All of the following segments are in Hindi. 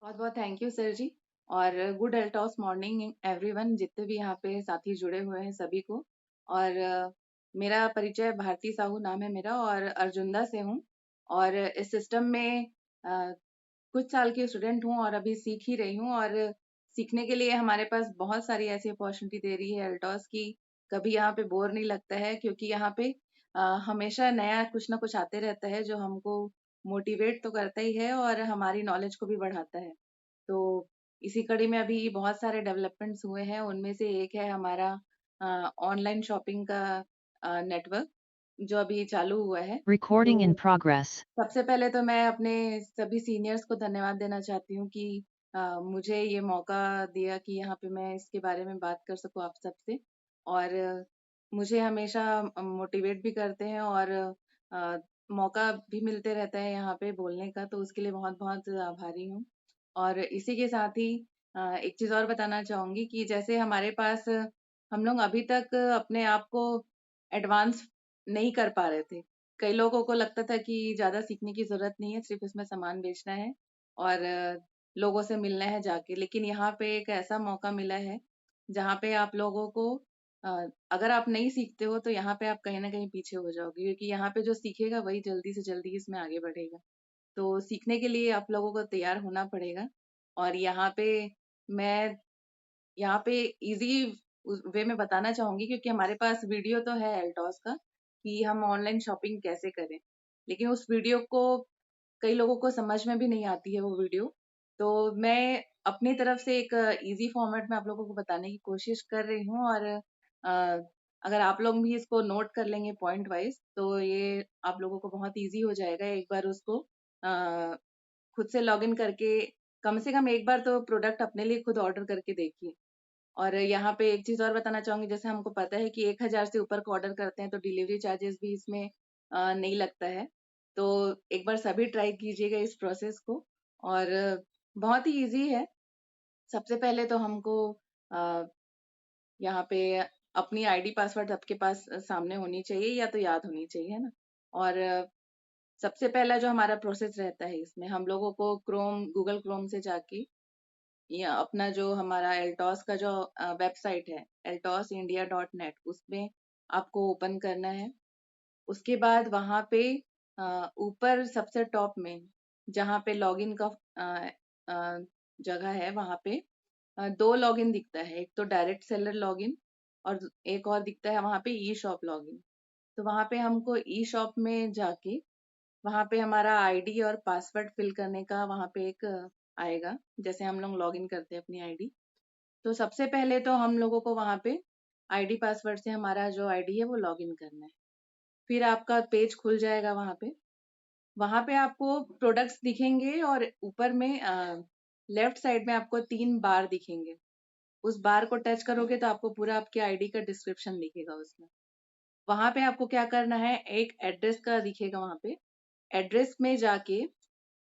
बहुत बहुत थैंक यू सर जी। और गुड एल्टॉस मॉर्निंग एवरीवन, जितने भी यहाँ पे साथी जुड़े हुए हैं सभी को। और मेरा परिचय भारती साहू नाम है मेरा, और अर्जुंदा से हूँ। और इस सिस्टम में कुछ साल की स्टूडेंट हूँ और अभी सीख ही रही हूँ। और सीखने के लिए हमारे पास बहुत सारी ऐसी अपॉर्चुनिटी दे रही है एल्टॉस की। कभी यहाँ पे बोर नहीं लगता है, क्योंकि यहाँ पे हमेशा नया कुछ ना कुछ आते रहता है जो हमको मोटिवेट तो करता ही है और हमारी नॉलेज को भी बढ़ाता है। तो इसी कड़ी में अभी बहुत सारे डेवलपमेंट्स हुए हैं। उनमें से एक है हमारा ऑनलाइन शॉपिंग का नेटवर्क जो अभी चालू हुआ है। Recording in तो progress. सबसे पहले तो मैं अपने सभी सीनियर्स को धन्यवाद देना चाहती हूँ कि मुझे ये मौका दिया कि यहाँ पे मैं इसके बारे में बात कर सकूँ आप सबसे। और मुझे हमेशा मोटिवेट भी करते हैं, और अ, मौका भी मिलते रहता है यहाँ पे बोलने का, तो उसके लिए बहुत बहुत आभारी हूँ। और इसी के साथ ही एक चीज़ और बताना चाहूँगी कि जैसे हमारे पास हम लोग अभी तक अपने आप को एडवांस नहीं कर पा रहे थे। कई लोगों को लगता था कि ज़्यादा सीखने की ज़रूरत नहीं है, सिर्फ़ इसमें सामान बेचना है और लोगों से मिलना है जाके। लेकिन यहाँ पे एक ऐसा मौका मिला है, जहाँ पे आप लोगों को अगर आप नहीं सीखते हो तो यहाँ पे आप कहीं न कहीं पीछे हो जाओगे, क्योंकि यहाँ पे जो सीखेगा वही जल्दी से जल्दी इसमें आगे बढ़ेगा। तो सीखने के लिए आप लोगों को तैयार होना पड़ेगा। और मैं यहाँ पे इजी वे में बताना चाहूंगी, क्योंकि हमारे पास वीडियो तो है एल्टॉस का कि हम ऑनलाइन शॉपिंग कैसे करें। लेकिन उस वीडियो को कई लोगों को समझ में भी नहीं आती है वो वीडियो। तो मैं अपनी तरफ से एक इजी फॉर्मेट में आप लोगों को बताने की कोशिश कर रही हूँ। और अगर आप लोग भी इसको नोट कर लेंगे पॉइंट वाइज, तो ये आप लोगों को बहुत इजी हो जाएगा। एक बार उसको खुद से लॉगिन करके कम से कम एक बार तो प्रोडक्ट अपने लिए खुद ऑर्डर करके देखिए। और यहाँ पे एक चीज और बताना चाहूंगी, जैसे हमको पता है कि 1,000 से ऊपर का ऑर्डर करते हैं तो डिलीवरी चार्जेस भी इसमें नहीं लगता है। तो एक बार सभी ट्राई कीजिएगा इस प्रोसेस को। और बहुत ही इजी है। सबसे पहले तो हमको अ, यहाँ पे अपनी आईडी पासवर्ड आपके पास सामने होनी चाहिए, या तो याद होनी चाहिए, है ना। और सबसे पहला जो हमारा प्रोसेस रहता है इसमें, हम लोगों को गूगल क्रोम से जाके या अपना जो हमारा एल्टॉस का जो वेबसाइट है eltosindia.net, उसमें आपको ओपन करना है। उसके बाद वहां पे ऊपर सबसे टॉप में जहाँ पे लॉगिन का अ, जगह है, वहां पे दो लॉगिन दिखता है। एक तो डायरेक्ट सेलर लॉगिन, और एक और दिखता है वहां पे ई शॉप लॉगिन। तो वहां पे हमको ई शॉप में जाके वहां पे हमारा आईडी और पासवर्ड फिल करने का वहां पे एक आएगा, जैसे हम लोग लॉगिन करते हैं अपनी आईडी। तो सबसे पहले तो हम लोगों को वहां पे आईडी पासवर्ड से हमारा जो आईडी है वो लॉगिन करना है। फिर आपका पेज खुल जाएगा वहां पे आपको प्रोडक्ट्स दिखेंगे, और ऊपर में लेफ्ट साइड में आपको 3 बार दिखेंगे। उस बार को टच करोगे तो आपको पूरा आपके आईडी का डिस्क्रिप्शन दिखेगा उसमें। वहां पे आपको क्या करना है, एक एड्रेस का दिखेगा वहां पे। एड्रेस में जाके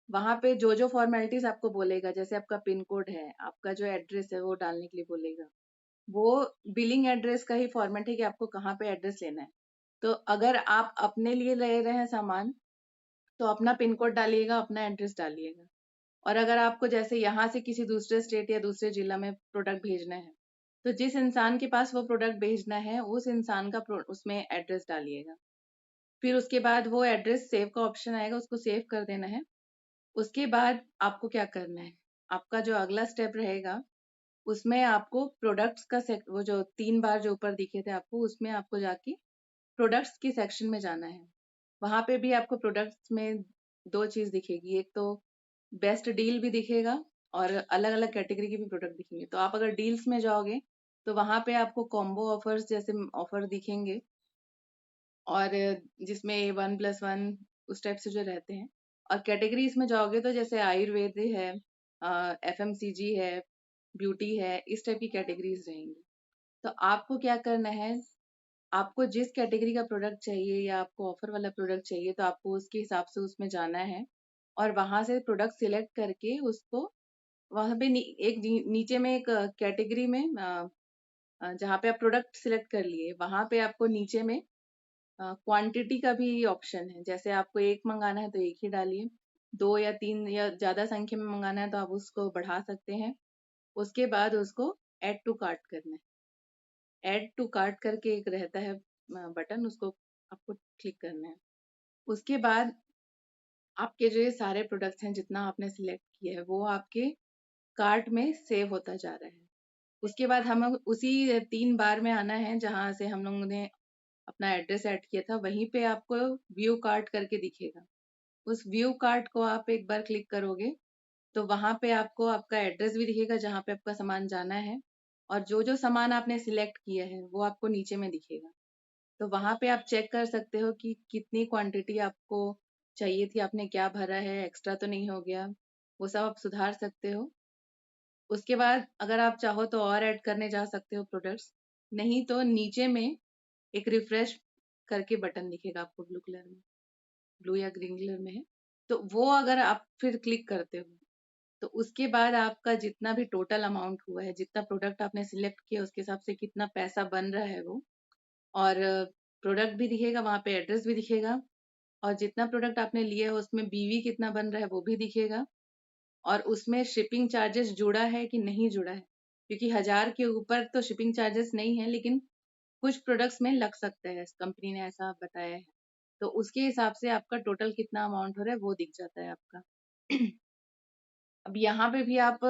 वहां पे जो जो फॉर्मेलिटीज आपको बोलेगा, जैसे आपका पिन कोड है, आपका जो एड्रेस है वो डालने के लिए बोलेगा। वो बिलिंग एड्रेस का ही फॉर्मेट है कि आपको कहाँ पे एड्रेस लेना है। तो अगर आप अपने लिए ले रहे हैं सामान, तो अपना पिन कोड डालिएगा, अपना एड्रेस डालिएगा। और अगर आपको जैसे यहाँ से किसी दूसरे स्टेट या दूसरे जिला में प्रोडक्ट भेजना है, तो जिस इंसान के पास वो प्रोडक्ट भेजना है उस इंसान का उसमें एड्रेस डालिएगा। फिर उसके बाद वो एड्रेस सेव का ऑप्शन आएगा, उसको सेव कर देना है। उसके बाद आपको क्या करना है, आपका जो अगला स्टेप रहेगा, उसमें आपको प्रोडक्ट्स का वो जो 3 बार जो ऊपर दिखे थे आपको, उसमें आपको जाके प्रोडक्ट्स की सेक्शन में जाना है। वहां पे भी आपको प्रोडक्ट्स में दो चीज दिखेगी, एक तो बेस्ट डील भी दिखेगा, और अलग अलग कैटेगरी के भी प्रोडक्ट दिखेंगे। तो आप अगर डील्स में जाओगे तो वहां पे आपको कॉम्बो ऑफर्स जैसे ऑफर दिखेंगे, और जिसमें 1+1 उस टाइप से जो रहते हैं। और कैटेगरीज में जाओगे तो जैसे आयुर्वेद है, एफएमसीजी है, ब्यूटी है, इस टाइप की कैटेगरीज रहेंगी। तो आपको क्या करना है, आपको जिस कैटेगरी का प्रोडक्ट चाहिए या आपको ऑफर वाला प्रोडक्ट चाहिए, तो आपको उसके हिसाब से उसमें जाना है। और वहां से प्रोडक्ट सिलेक्ट करके उसको वहां पे नीचे में एक कैटेगरी में जहाँ पे आप प्रोडक्ट सिलेक्ट कर लिए, वहां पे आपको नीचे में क्वांटिटी का भी ऑप्शन है। जैसे आपको एक मंगाना है तो एक ही डालिए, 2 या 3 या ज़्यादा संख्या में मंगाना है तो आप उसको बढ़ा सकते हैं। उसके बाद उसको ऐड टू कार्ट करना है। ऐड टू कार्ट करके एक रहता है बटन, उसको आपको क्लिक करना है। उसके बाद आपके जो ये सारे प्रोडक्ट्स हैं जितना आपने सिलेक्ट किया है वो आपके कार्ट में सेव होता जा रहा है। उसके बाद हम उसी 3 बार में आना है जहाँ से हम लोगों ने अपना एड्रेस ऐड किया था, वहीं पे आपको व्यू कार्ट करके दिखेगा। उस व्यू कार्ट को आप एक बार क्लिक करोगे तो वहां पे आपको आपका एड्रेस भी दिखेगा जहाँ पे आपका सामान जाना है, और जो जो सामान आपने सिलेक्ट किया है वो आपको नीचे में दिखेगा। तो वहां पे आप चेक कर सकते हो कि कितनी क्वांटिटी आपको चाहिए थी, आपने क्या भरा है, एक्स्ट्रा तो नहीं हो गया, वो सब आप सुधार सकते हो। उसके बाद अगर आप चाहो तो और ऐड करने जा सकते हो प्रोडक्ट्स, नहीं तो नीचे में एक रिफ्रेश करके बटन दिखेगा आपको ब्लू कलर में, ब्लू या ग्रीन कलर में है, तो वो अगर आप फिर क्लिक करते हो तो उसके बाद आपका जितना भी टोटल अमाउंट हुआ है, जितना प्रोडक्ट आपने सिलेक्ट किया उसके हिसाब से कितना पैसा बन रहा है वो, और प्रोडक्ट भी दिखेगा वहां पे, एड्रेस भी दिखेगा, और जितना प्रोडक्ट आपने लिया है उसमें बीवी कितना बन रहा है वो भी दिखेगा, और उसमें शिपिंग चार्जेस जुड़ा है कि नहीं जुड़ा है, क्योंकि 1000 के ऊपर तो शिपिंग चार्जेस नहीं है, लेकिन कुछ प्रोडक्ट्स में लग सकता है, कंपनी ने ऐसा बताया है। तो उसके हिसाब से आपका टोटल कितना अमाउंट हो रहा है वो दिख जाता है आपका। अब यहाँ पे भी आप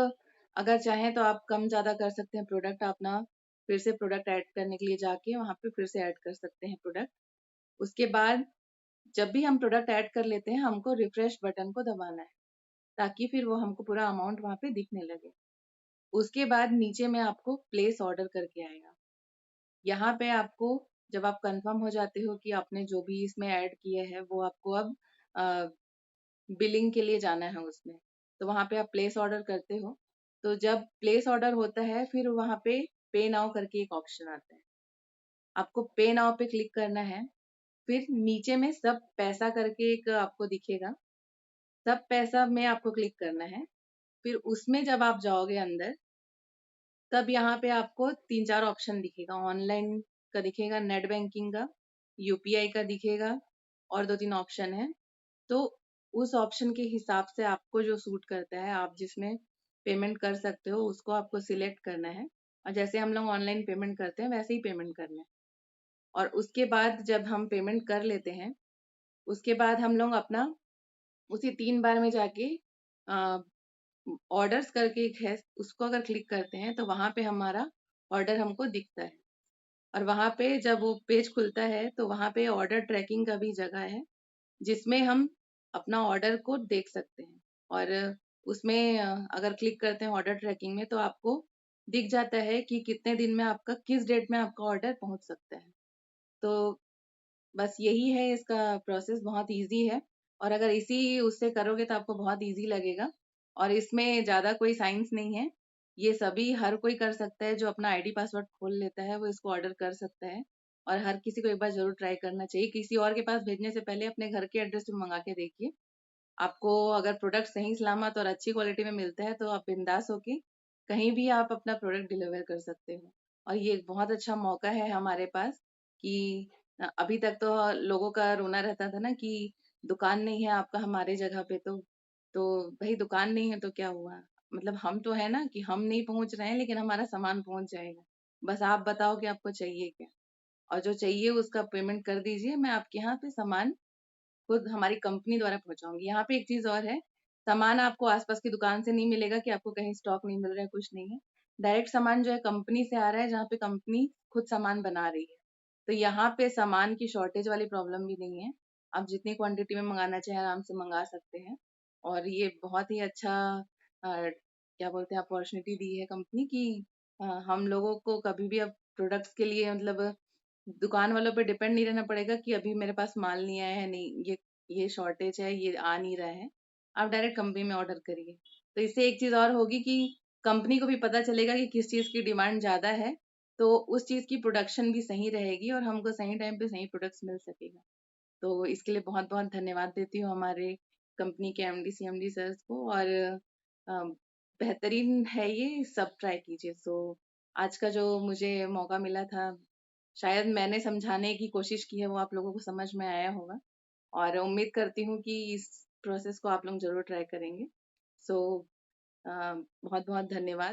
अगर चाहें तो आप कम ज्यादा कर सकते हैं प्रोडक्ट, आप ना फिर से प्रोडक्ट ऐड करने के लिए जाके वहां पे फिर से ऐड कर सकते हैं प्रोडक्ट। उसके बाद जब भी हम प्रोडक्ट ऐड कर लेते हैं हमको रिफ्रेश बटन को दबाना है, ताकि फिर वो हमको पूरा अमाउंट वहां पे दिखने लगे। उसके बाद नीचे में आपको प्लेस ऑर्डर करके आएगा। यहाँ पे आपको जब आप कंफर्म हो जाते हो कि आपने जो भी इसमें ऐड किया है वो आपको अब बिलिंग के लिए जाना है उसमें, तो वहां पे आप प्लेस ऑर्डर करते हो। तो जब प्लेस ऑर्डर होता है फिर वहां पे नाउ करके एक ऑप्शन आता है, आपको पे नाउ पे क्लिक करना है। फिर नीचे में सब पैसा करके एक आपको दिखेगा, सब पैसा में आपको क्लिक करना है। फिर उसमें जब आप जाओगे अंदर तब यहाँ पे आपको 3-4 ऑप्शन दिखेगा, ऑनलाइन का दिखेगा, नेट बैंकिंग का, यूपीआई का दिखेगा, और 2-3 ऑप्शन है। तो उस ऑप्शन के हिसाब से आपको जो सूट करता है, आप जिसमें पेमेंट कर सकते हो उसको आपको सिलेक्ट करना है, और जैसे हम लोग ऑनलाइन पेमेंट करते हैं वैसे ही पेमेंट करना है। और उसके बाद जब हम पेमेंट कर लेते हैं उसके बाद हम लोग अपना उसी 3 बार में जाके ऑर्डर्स करके एक है, उसको अगर क्लिक करते हैं तो वहां पे हमारा ऑर्डर हमको दिखता है। और वहां पे जब वो पेज खुलता है तो वहां पे ऑर्डर ट्रैकिंग का भी जगह है, जिसमें हम अपना ऑर्डर को देख सकते हैं। और उसमें अगर क्लिक करते हैं ऑर्डर ट्रैकिंग में तो आपको दिख जाता है कि कितने दिन में आपका, किस डेट में आपका ऑर्डर पहुंच सकता है। तो बस यही है इसका प्रोसेस, बहुत इजी है। और अगर इसी उससे करोगे तो आपको बहुत इजी लगेगा, और इसमें ज्यादा कोई साइंस नहीं है। ये सभी हर कोई कर सकता है, जो अपना आईडी पासवर्ड खोल लेता है वो इसको ऑर्डर कर सकता है। और हर किसी को एक बार जरूर ट्राई करना चाहिए, किसी और के पास भेजने से पहले अपने घर के एड्रेस पे मंगा के देखिए। आपको अगर प्रोडक्ट सही सलामत और अच्छी क्वालिटी में मिलता है तो आप बिंदास होके कहीं भी आप अपना प्रोडक्ट डिलीवर कर सकते हो। और ये एक बहुत अच्छा मौका है हमारे पास कि अभी तक तो लोगों का रोना रहता था ना कि दुकान नहीं है आपका हमारे जगह पे, तो भाई दुकान नहीं है तो क्या हुआ, मतलब हम तो है ना कि हम नहीं पहुंच रहे हैं लेकिन हमारा सामान पहुंच जाएगा। बस आप बताओ कि आपको चाहिए क्या, और जो चाहिए उसका पेमेंट कर दीजिए, मैं आपके यहाँ पे सामान खुद हमारी कंपनी द्वारा पहुंचाऊंगी। यहाँ पे एक चीज और है, सामान आपको आसपास की दुकान से नहीं मिलेगा कि आपको कहीं स्टॉक नहीं मिल रहा है, कुछ नहीं है। डायरेक्ट सामान जो है कंपनी से आ रहा है, जहाँ पे कंपनी खुद सामान बना रही है। तो यहाँ पे सामान की शॉर्टेज वाली प्रॉब्लम भी नहीं है, आप जितनी क्वांटिटी में मंगाना चाहें आराम से मंगा सकते हैं। और ये बहुत ही अच्छा क्या बोलते हैं अपॉर्चुनिटी दी है कंपनी की, हम लोगों को कभी भी अब प्रोडक्ट्स के लिए मतलब दुकान वालों पे डिपेंड नहीं रहना पड़ेगा कि अभी मेरे पास माल नहीं आया है, नहीं ये शॉर्टेज है, ये आ नहीं रहा है। आप डायरेक्ट कंपनी में ऑर्डर करिए। तो इससे एक चीज और होगी कि कंपनी को भी पता चलेगा कि किस चीज की डिमांड ज्यादा है, तो उस चीज की प्रोडक्शन भी सही रहेगी और हमको सही टाइम पे सही प्रोडक्ट्स मिल सकेगा। तो इसके लिए बहुत बहुत धन्यवाद देती हूँ हमारे कंपनी के एमडी सीएमडी सर को। और बेहतरीन है, ये सब ट्राई कीजिए। सो आज का जो मुझे मौका मिला था, शायद मैंने समझाने की कोशिश की है वो आप लोगों को समझ में आया होगा, और उम्मीद करती हूँ कि इस प्रोसेस को आप लोग ज़रूर ट्राई करेंगे। सो बहुत-बहुत धन्यवाद।